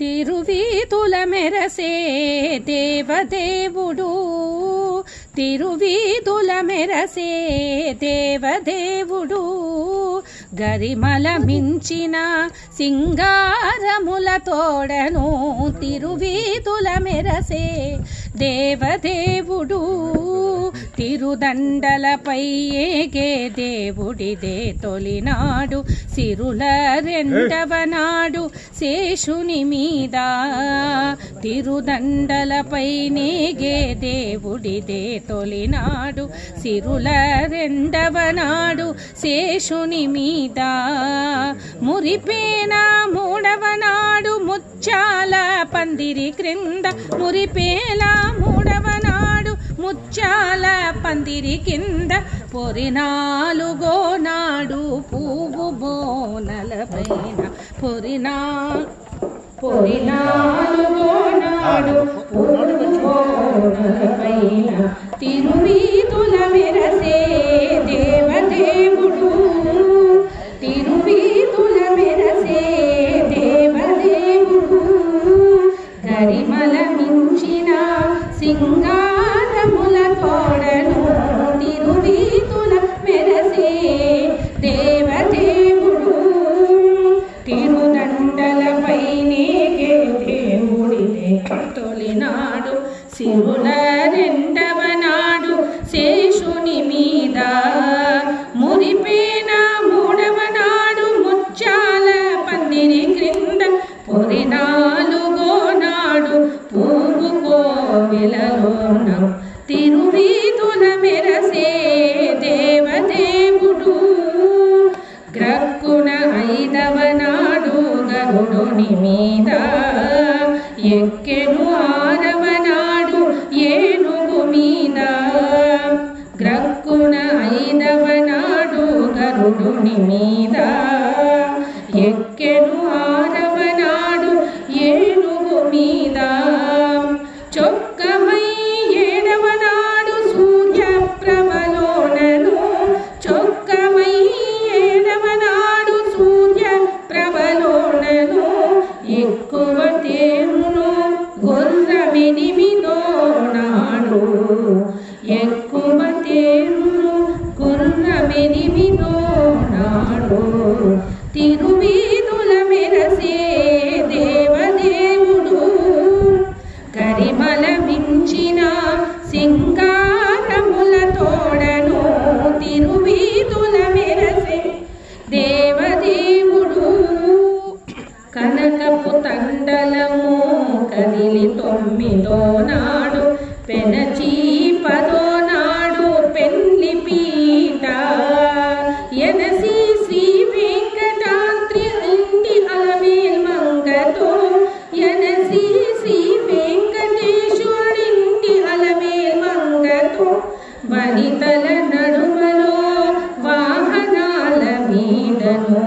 తిరువీధుల మెరసే దేవదేవుడు, తిరువీధుల మెరసే దేవదేవుడు, గరిమల మించిన సింగారముల తోడను తిరువీధుల మెరసే దేవదేవుడు, తిరుదండలపై ఏగే దేవుడిదే తొలినాడు, సిరుల రెండవ నాడు శేషుని మీద, తిరుదండలపై నేగే దేవుడిదే తొలినాడు, సిరుల రెండవ నాడు శేషుని మీద, మురిపేన మూడవ నాడు ముత్యాల పందిరి క్రింద, మురిపేల మూడవ నాడు ముత్యాల పందిరి కింద, పొరినాలుగో నాడు పువ్వు బోనల పైన, పొరినాలుగో నాడు పువ్వు బోనల పైన, తిరువీధుల మెరసే దేవదేవుడు, తిరువీధుల మెరసే దేవదేవుడు, గరిమల మించిన సింగారముల తోడను తిరువీధుల మెరసే దేవదేవుడు, తిరుదండలపై నేగే దేవుడిదే తొలినాడు, సిరుల రెండవ నాడు శేషుని మీద, మురిపేన మూడవ నాడు ముత్యాల పందిరి క్రింద, పొరినాలుగో నాడు పువ్వు కోవెలలోన, తిరువీధుల మెరసే దేవదేవుడు, గ్రక్కున ఐదవ నాడు గరుడుని మీద, ఎక్కెను ఆరవ నాడు ఏనుగు మీద, గ్రక్కున ఐదవ నాడు గరుడుని మీద, ఎక్కెను ఆరవ నాడు ఏనుగు మీద, చొక్కమై ఏడవ నాడు సూర్య ప్రభలోనను, చొక్కమై ఏడవ నాడు సూర్య ప్రభలోనను, ఎక్కువ తేరును గుర్రమెనిమిదో నాడు, ఎక్కువ తేరును గుర్రమెనిమిదో నాడు, తిరువీధుల మెరసే దేవదేవుడు, గరిమల మించిన సింగారముల తోడను తిరువీధుల మెరసే దేవదేవుడు, కనకపు తండలము కదిలి తొమ్మిదో నాడు, పెనచి పదో నాడు పెండ్లి పీట, ఎనసి శ్రీ వెంకటాద్రి ఇంటి అలమేల్ మంగతో, ఎనసి శ్రీ వెంకటేశ్వరింటి అలమేల్ మంగతో, వనితల నడుమలో వాహనాల మీదను